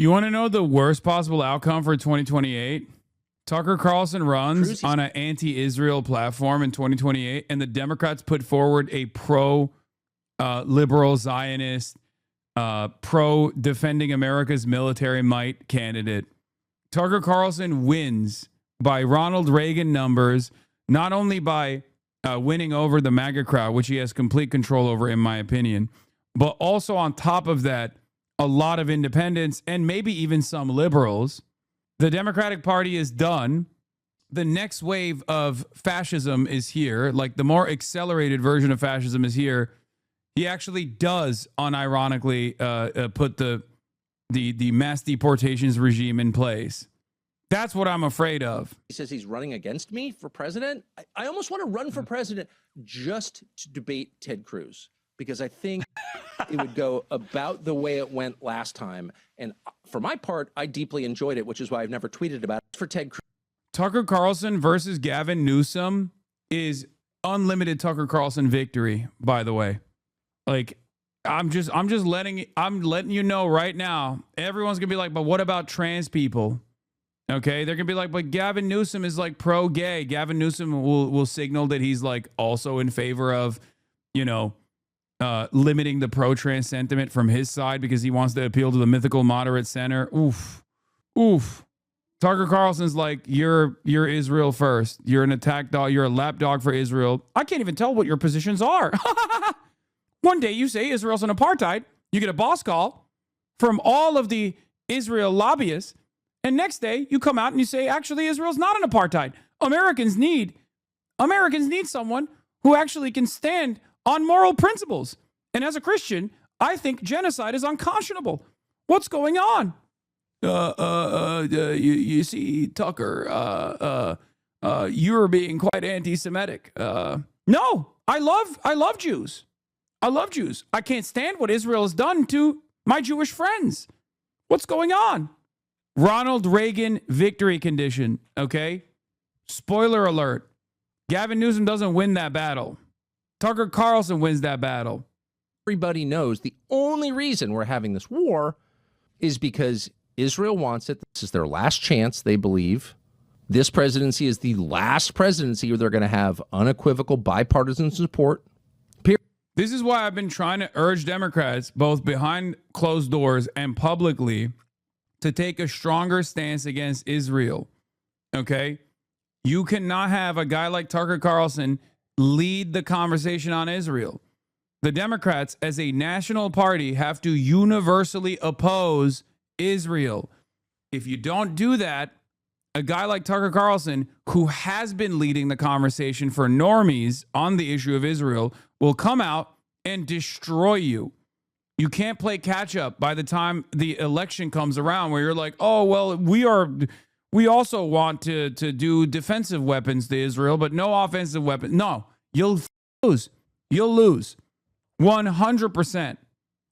You want to know the worst possible outcome for 2028? Tucker Carlson runs on an anti-Israel platform in 2028, and the Democrats put forward a pro-liberal Zionist, pro-defending America's military might candidate. Tucker Carlson wins by Ronald Reagan numbers, not only by winning over the MAGA crowd, which he has complete control over, in my opinion, but also on top of that, a lot of independents and maybe even some liberals. The Democratic Party is done. The next wave of fascism is here. Like the more accelerated version of fascism is here. He actually does, unironically, put the mass deportations regime in place. That's what I'm afraid of. He says he's running against me for president. I almost want to run for president just to debate Ted Cruz, because I think it would go about the way it went last time. And for my part, I deeply enjoyed it, which is why I've never tweeted about it. For Ted Cruz. Tucker Carlson versus Gavin Newsom is unlimited Tucker Carlson victory, by the way. Like, I'm letting you know right now, everyone's going to be like, but what about trans people? Okay, they're going to be like, but Gavin Newsom is like pro-gay. Gavin Newsom will signal that he's like also in favor of, limiting the pro-trans sentiment from his side because he wants to appeal to the mythical moderate center. Oof. Tucker Carlson's like, you're Israel first. You're an attack dog. You're a lapdog for Israel. I can't even tell what your positions are. One day you say Israel's an apartheid. You get a boss call from all of the Israel lobbyists. And next day you come out and you say, actually, Israel's not an apartheid. Americans need someone who actually can stand on moral principles. And as a Christian, I think genocide is unconscionable. What's going on? You see, Tucker, you're being quite anti-Semitic. No, I love Jews. I love Jews. I can't stand what Israel has done to my Jewish friends. What's going on? Ronald Reagan victory condition, okay? Spoiler alert. Gavin Newsom doesn't win that battle. Tucker Carlson wins that battle. Everybody knows the only reason we're having this war is because Israel wants it. This is their last chance, they believe. This presidency is the last presidency where they're going to have unequivocal bipartisan support. This is why I've been trying to urge Democrats, both behind closed doors and publicly, to take a stronger stance against Israel. Okay? You cannot have a guy like Tucker Carlson lead the conversation on Israel. The Democrats, as a national party, have to universally oppose Israel. If you don't do that, a guy like Tucker Carlson, who has been leading the conversation for normies on the issue of Israel, will come out and destroy you. You can't play catch up by the time the election comes around where you're like, oh, well, we also want to do defensive weapons to Israel, but no offensive weapons. No, you'll lose. You'll lose. 100%.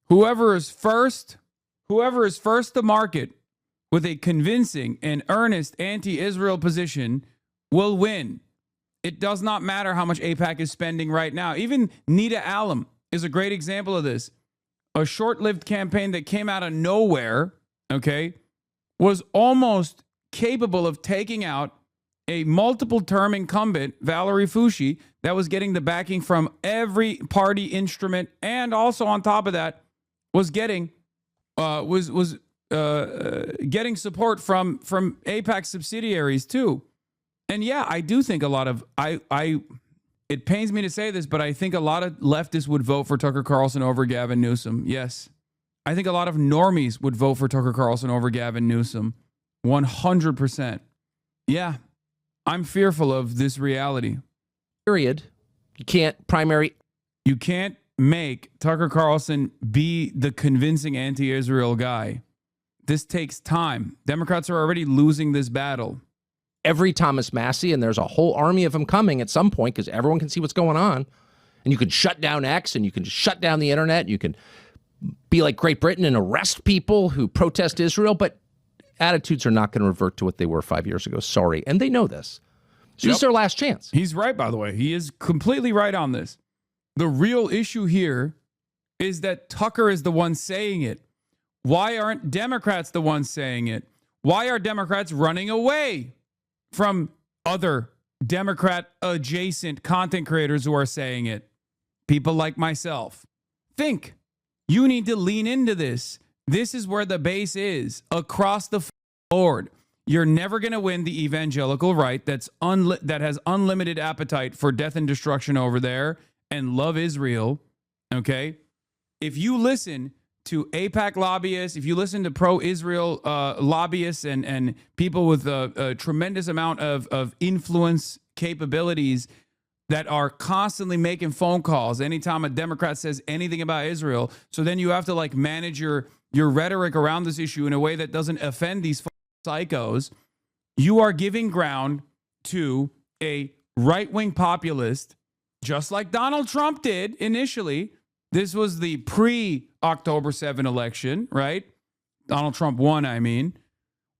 Whoever is first to market with a convincing and earnest anti-Israel position will win. It does not matter how much AIPAC is spending right now. Even Nita Allam is a great example of this. A short-lived campaign that came out of nowhere, okay, was almost capable of taking out a multiple-term incumbent, Valerie Foushee, that was getting the backing from every party instrument, and also on top of that was getting getting support from AIPAC subsidiaries too. And yeah, I do think a lot of it pains me to say this, but I think a lot of leftists would vote for Tucker Carlson over Gavin Newsom. Yes. I think a lot of normies would vote for Tucker Carlson over Gavin Newsom. 100%. Yeah. I'm fearful of this reality. Period. You can't make Tucker Carlson be the convincing anti-Israel guy. This takes time. Democrats are already losing this battle. Every Thomas Massey, and there's a whole army of them coming at some point because everyone can see what's going on. And you can shut down X, and you can shut down the internet. You can be like Great Britain and arrest people who protest Israel, but attitudes are not going to revert to what they were 5 years ago. Sorry. And they know this. So this is their last chance. He's right, by the way. He is completely right on this. The real issue here is that Tucker is the one saying it. Why aren't Democrats the ones saying it? Why are Democrats running away from other Democrat adjacent content creators who are saying it? People like myself. Think. You need to lean into this. This is where the base is across the board. You're never going to win the evangelical right that has unlimited appetite for death and destruction over there and love Israel. Okay? If you listen to AIPAC lobbyists, if you listen to pro-Israel lobbyists and people with a tremendous amount of influence capabilities that are constantly making phone calls anytime a Democrat says anything about Israel, so then you have to like manage your rhetoric around this issue in a way that doesn't offend these psychos, you are giving ground to a right-wing populist, just like Donald Trump did initially. This was the pre-October 7 election, right? Donald Trump won, I mean,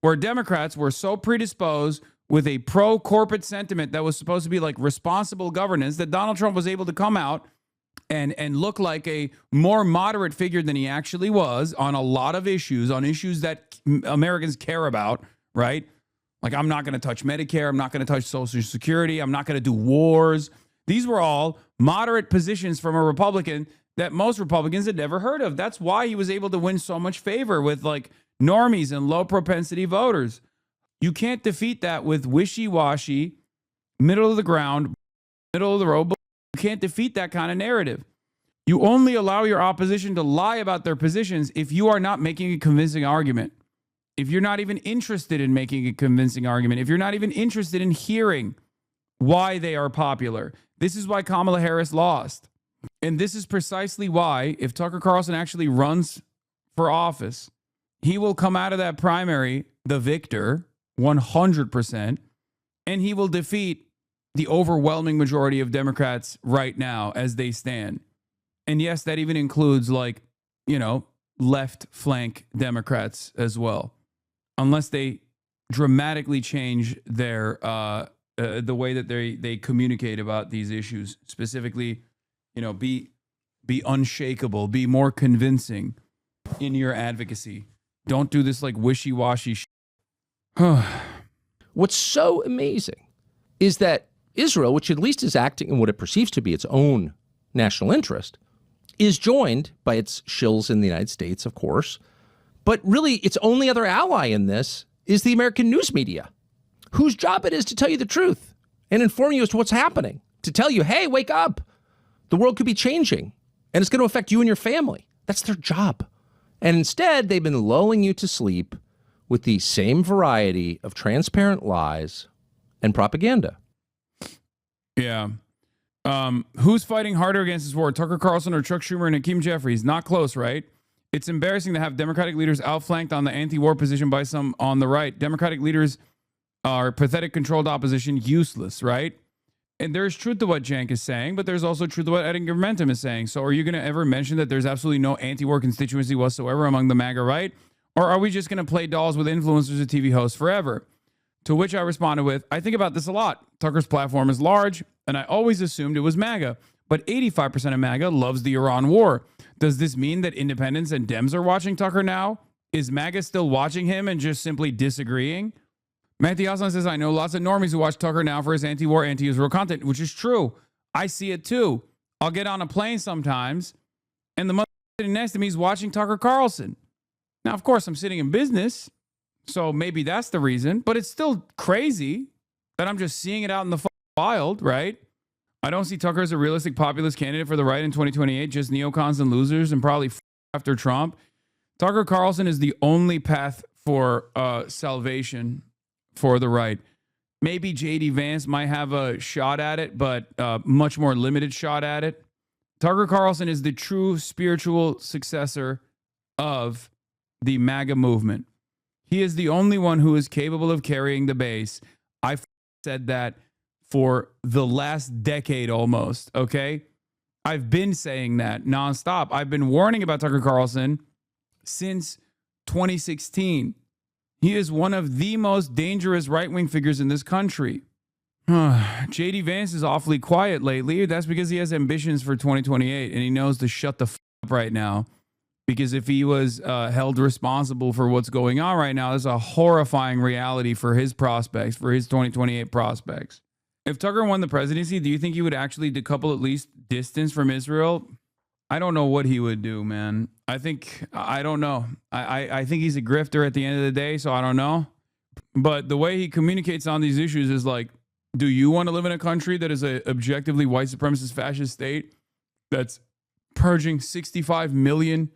where Democrats were so predisposed with a pro-corporate sentiment that was supposed to be like responsible governance that Donald Trump was able to come out and look like a more moderate figure than he actually was on a lot of issues, on issues that Americans care about, right? Like, I'm not going to touch Medicare. I'm not going to touch Social Security. I'm not going to do wars. These were all moderate positions from a Republican that most Republicans had never heard of. That's why he was able to win so much favor with like normies and low propensity voters. You can't defeat that with wishy-washy, middle of the ground, middle of the road. You can't defeat that kind of narrative. You only allow your opposition to lie about their positions if you are not making a convincing argument. If you're not even interested in making a convincing argument, if you're not even interested in hearing why they are popular. This is why Kamala Harris lost. And this is precisely why, if Tucker Carlson actually runs for office, he will come out of that primary the victor, 100%, and he will defeat the overwhelming majority of Democrats right now as they stand. And yes, that even includes like, you know, left flank Democrats as well, unless they dramatically change their the way that they communicate about these issues. Specifically, you know, be unshakable, be more convincing in your advocacy. Don't do this like wishy-washy What's so amazing is that Israel, which at least is acting in what it perceives to be its own national interest, is joined by its shills in the United States, of course. But really, its only other ally in this is the American news media, whose job it is to tell you the truth and inform you as to what's happening, to tell you, hey, wake up. The world could be changing, and it's going to affect you and your family. That's their job. And instead, they've been lulling you to sleep with the same variety of transparent lies and propaganda. Yeah. Who's fighting harder against this war, Tucker Carlson or Chuck Schumer and Hakeem Jeffries? Not close, right? It's embarrassing to have Democratic leaders outflanked on the anti-war position by some on the right. Democratic leaders are pathetic, controlled opposition, useless, right? And there's truth to what Jank is saying, but there's also truth to what Edgar Momentum is saying. So are you going to ever mention that there's absolutely no anti-war constituency whatsoever among the MAGA right? Or are we just going to play dolls with influencers and TV hosts forever? To which I responded with, I think about this a lot. Tucker's platform is large, and I always assumed it was MAGA. But 85% of MAGA loves the Iran war. Does this mean that independents and Dems are watching Tucker now? Is MAGA still watching him and just simply disagreeing? Matthew Hasan says, I know lots of normies who watch Tucker now for his anti-war, anti-Israel content, which is true. I see it too. I'll get on a plane sometimes, and the mother sitting next to me is watching Tucker Carlson. Now, of course, I'm sitting in business, so maybe that's the reason, but it's still crazy that I'm just seeing it out in the wild, right? I don't see Tucker as a realistic populist candidate for the right in 2028, just neocons and losers and probably after Trump. Tucker Carlson is the only path for salvation for the right. Maybe J.D. Vance might have a shot at it, but much more limited shot at it. Tucker Carlson is the true spiritual successor of the MAGA movement. He is the only one who is capable of carrying the base. I've said that for the last decade almost, okay? I've been saying that nonstop. I've been warning about Tucker Carlson since 2016. He is one of the most dangerous right-wing figures in this country. J.D. Vance is awfully quiet lately. That's because he has ambitions for 2028, and he knows to shut the up right now Because if he was held responsible for what's going on right now, there's a horrifying reality for his prospects, for his 2028 prospects. If Tucker won the presidency, do you think he would actually decouple at least distance from Israel? I don't know what he would do, man. I don't know. I think he's a grifter at the end of the day, so I don't know. But the way he communicates on these issues is like, do you want to live in a country that is a objectively white supremacist fascist state that's purging 65 million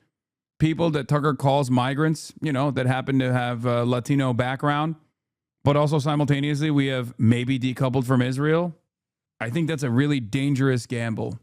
people that Tucker calls migrants, that happen to have a Latino background, but also simultaneously we have maybe decoupled from Israel? I think that's a really dangerous gamble.